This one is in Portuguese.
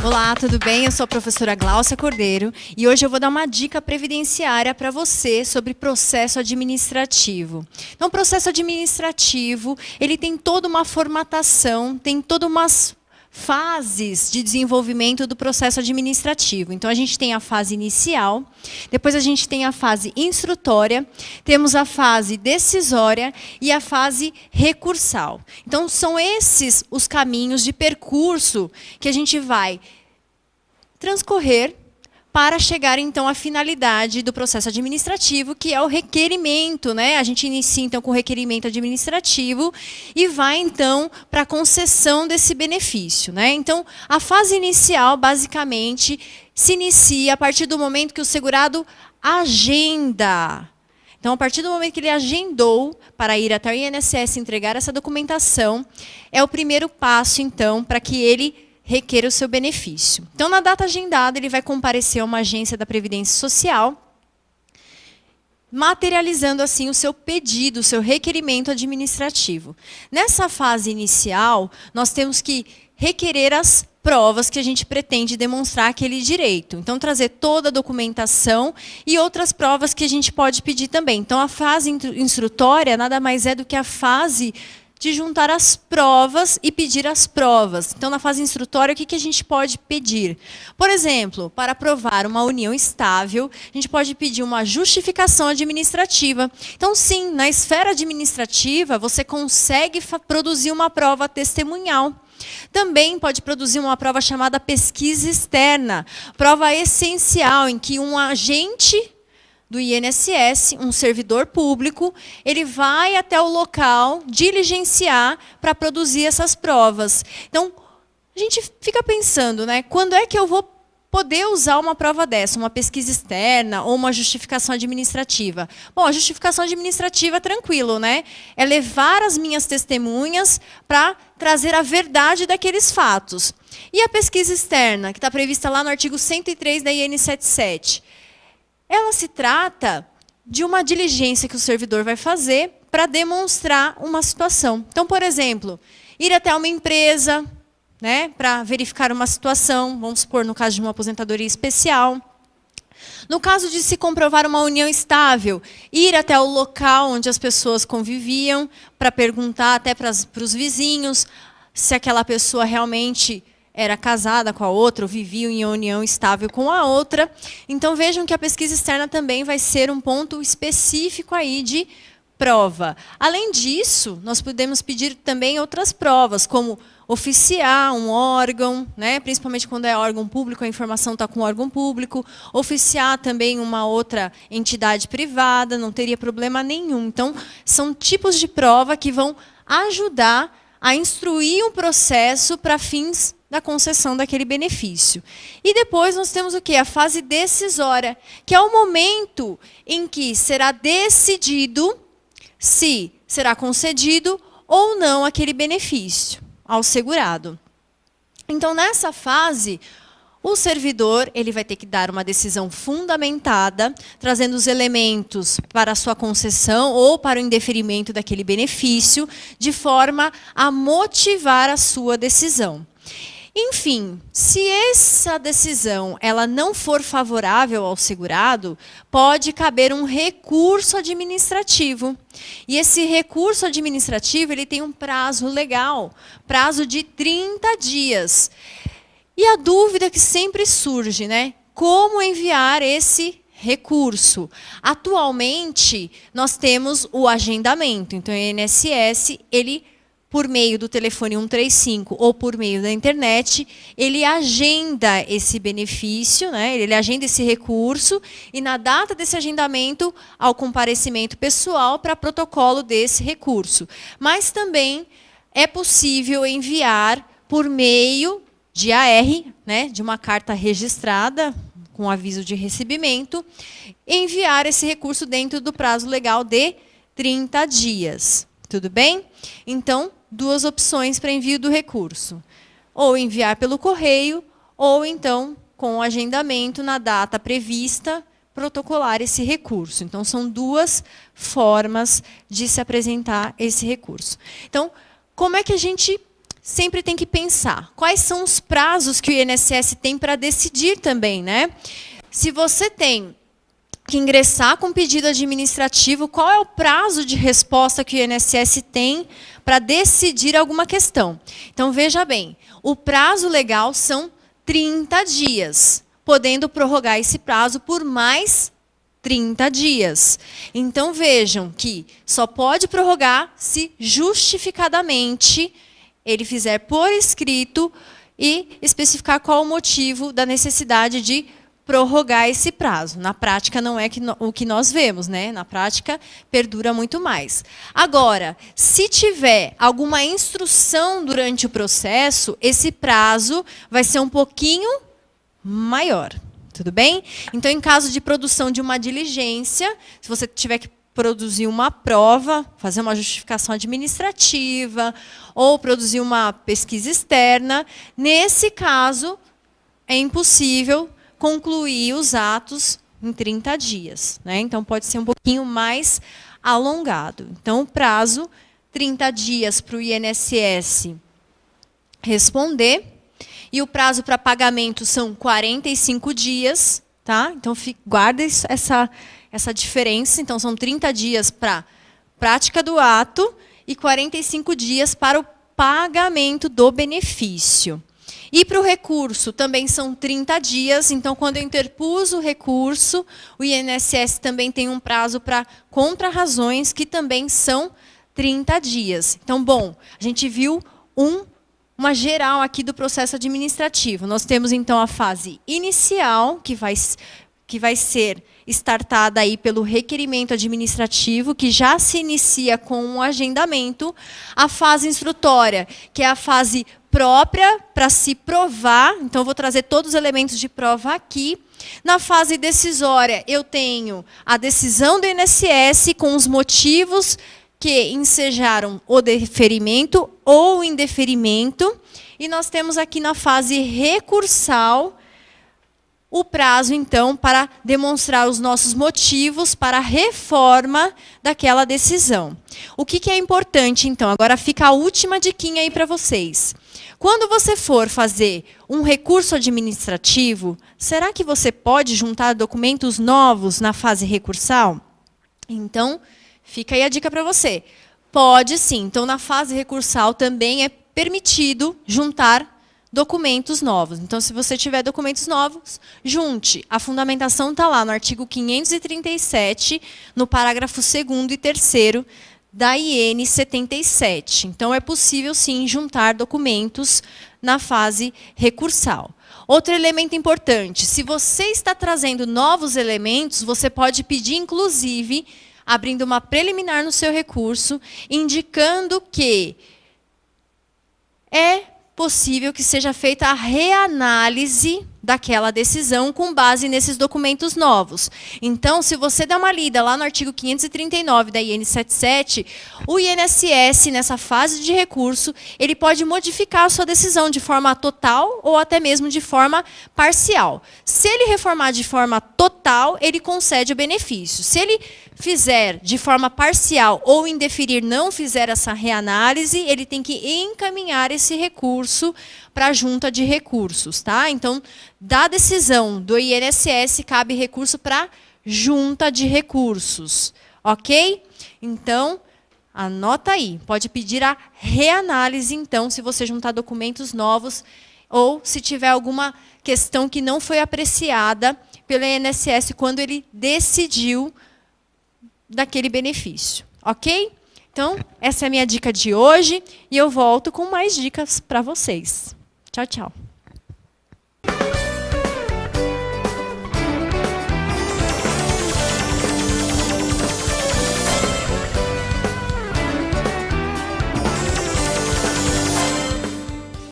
Olá, tudo bem? Eu sou a professora Gláucia Cordeiro e hoje eu vou dar uma dica previdenciária para você sobre processo administrativo. Então, o processo administrativo, ele tem toda uma formatação, tem todas umas fases de desenvolvimento do processo administrativo. Então, a gente tem a fase inicial, depois a gente tem a fase instrutória, temos a fase decisória e a fase recursal. Então, são esses os caminhos de percurso que a gente vai transcorrer para chegar, então, à finalidade do processo administrativo, que é o requerimento, né? A gente inicia, então, com o requerimento administrativo e vai, então, para a concessão desse benefício, né? Então, a fase inicial, basicamente, se inicia a partir do momento que o segurado agenda. Então, a partir do momento que ele agendou para ir até o INSS entregar essa documentação, é o primeiro passo, então, para que ele requer o seu benefício. Então, na data agendada, ele vai comparecer a uma agência da Previdência Social, materializando assim o seu pedido, o seu requerimento administrativo. Nessa fase inicial, nós temos que requerer as provas que a gente pretende demonstrar aquele direito. Então, trazer toda a documentação e outras provas que a gente pode pedir também. Então, a fase instrutória nada mais é do que a fase de juntar as provas e pedir as provas. Então, na fase instrutória, o que a gente pode pedir? Por exemplo, para provar uma união estável, a gente pode pedir uma justificação administrativa. Então, sim, na esfera administrativa, você consegue produzir uma prova testemunhal. Também pode produzir uma prova chamada pesquisa externa, prova essencial, em que um agente do INSS, um servidor público, ele vai até o local diligenciar para produzir essas provas. Então, a gente fica pensando, né, quando é que eu vou poder usar uma prova dessa, uma pesquisa externa ou uma justificação administrativa? Bom, a justificação administrativa é tranquilo, né? É levar as minhas testemunhas para trazer a verdade daqueles fatos. E a pesquisa externa, que está prevista lá no artigo 103 da IN 77? Ela se trata de uma diligência que o servidor vai fazer para demonstrar uma situação. Então, por exemplo, ir até uma empresa, né, para verificar uma situação, vamos supor, no caso de uma aposentadoria especial. No caso de se comprovar uma união estável, ir até o local onde as pessoas conviviam, para perguntar até para os vizinhos se aquela pessoa realmente era casada com a outra, ou vivia em união estável com a outra. Então, vejam que a pesquisa externa também vai ser um ponto específico aí de prova. Além disso, nós podemos pedir também outras provas, como oficiar um órgão, né? Principalmente quando é órgão público, a informação está com o órgão público, oficiar também uma outra entidade privada, não teria problema nenhum. Então, são tipos de prova que vão ajudar a instruir um processo para fins da concessão daquele benefício. E depois nós temos o quê? A fase decisória, que é o momento em que será decidido se será concedido ou não aquele benefício ao segurado. Então, nessa fase, o servidor ele vai ter que dar uma decisão fundamentada, trazendo os elementos para a sua concessão ou para o indeferimento daquele benefício, de forma a motivar a sua decisão. Enfim, se essa decisão ela não for favorável ao segurado, pode caber um recurso administrativo. E esse recurso administrativo ele tem um prazo legal, prazo de 30 dias. E a dúvida que sempre surge, né? Como enviar esse recurso? Atualmente, nós temos o agendamento. Então, o INSS, ele, por meio do telefone 135 ou por meio da internet, ele agenda esse benefício, né? Ele agenda esse recurso e, na data desse agendamento, ao comparecimento pessoal para protocolo desse recurso. Mas também é possível enviar por meio de AR, né, de uma carta registrada com aviso de recebimento, enviar esse recurso dentro do prazo legal de 30 dias. Tudo bem? Então, duas opções para envio do recurso. Ou enviar pelo correio, ou então, com o agendamento na data prevista, protocolar esse recurso. Então, são duas formas de se apresentar esse recurso. Então, como é que a gente sempre tem que pensar quais são os prazos que o INSS tem para decidir também, né? Se você tem que ingressar com pedido administrativo, qual é o prazo de resposta que o INSS tem para decidir alguma questão? Então, veja bem, o prazo legal são 30 dias, podendo prorrogar esse prazo por mais 30 dias. Então, vejam que só pode prorrogar se justificadamente ele fizer por escrito e especificar qual o motivo da necessidade de prorrogar esse prazo. Na prática, não é o que nós vemos, né? Na prática, perdura muito mais. Agora, se tiver alguma instrução durante o processo, esse prazo vai ser um pouquinho maior. Tudo bem? Então, em caso de produção de uma diligência, se você tiver que produzir uma prova, fazer uma justificação administrativa, ou produzir uma pesquisa externa, nesse caso, é impossível concluir os atos em 30 dias. Né? Então, pode ser um pouquinho mais alongado. Então, o prazo, 30 dias para o INSS responder, e o prazo para pagamento são 45 dias. Tá? Então, guarda essa diferença. Então, são 30 dias para prática do ato e 45 dias para o pagamento do benefício. E para o recurso, também são 30 dias. Então, quando eu interpus o recurso, o INSS também tem um prazo para contrarrazões, que também são 30 dias. Então, bom, a gente viu uma geral aqui do processo administrativo. Nós temos, então, a fase inicial, que vai ser startada aí pelo requerimento administrativo, que já se inicia com um agendamento. A fase instrutória, que é a fase própria para se provar. Então, eu vou trazer todos os elementos de prova aqui. Na fase decisória, eu tenho a decisão do INSS com os motivos que ensejaram o deferimento ou o indeferimento. E nós temos aqui na fase recursal o prazo, então, para demonstrar os nossos motivos para a reforma daquela decisão. O que é importante, então? Agora fica a última diquinha aí para vocês. Quando você for fazer um recurso administrativo, será que você pode juntar documentos novos na fase recursal? Então, fica aí a dica para você. Pode sim. Então, na fase recursal também é permitido juntar documentos novos. Então, se você tiver documentos novos, junte. A fundamentação está lá no artigo 537, no parágrafo 2º e 3º da IN 77. Então, é possível, sim, juntar documentos na fase recursal. Outro elemento importante, se você está trazendo novos elementos, você pode pedir, inclusive, abrindo uma preliminar no seu recurso, indicando que é possível que seja feita a reanálise daquela decisão com base nesses documentos novos. Então, se você der uma lida lá no artigo 539 da IN 77, o INSS, nessa fase de recurso, ele pode modificar a sua decisão de forma total ou até mesmo de forma parcial. Se ele reformar de forma total, ele concede o benefício. Se ele fizer de forma parcial ou indeferir, não fizer essa reanálise, ele tem que encaminhar esse recurso para a junta de recursos. Tá? Então, da decisão do INSS, cabe recurso para junta de recursos. Ok? Então, anota aí. Pode pedir a reanálise, então, se você juntar documentos novos ou se tiver alguma questão que não foi apreciada pelo INSS quando ele decidiu daquele benefício. Ok? Então, essa é a minha dica de hoje e eu volto com mais dicas para vocês. Tchau, tchau.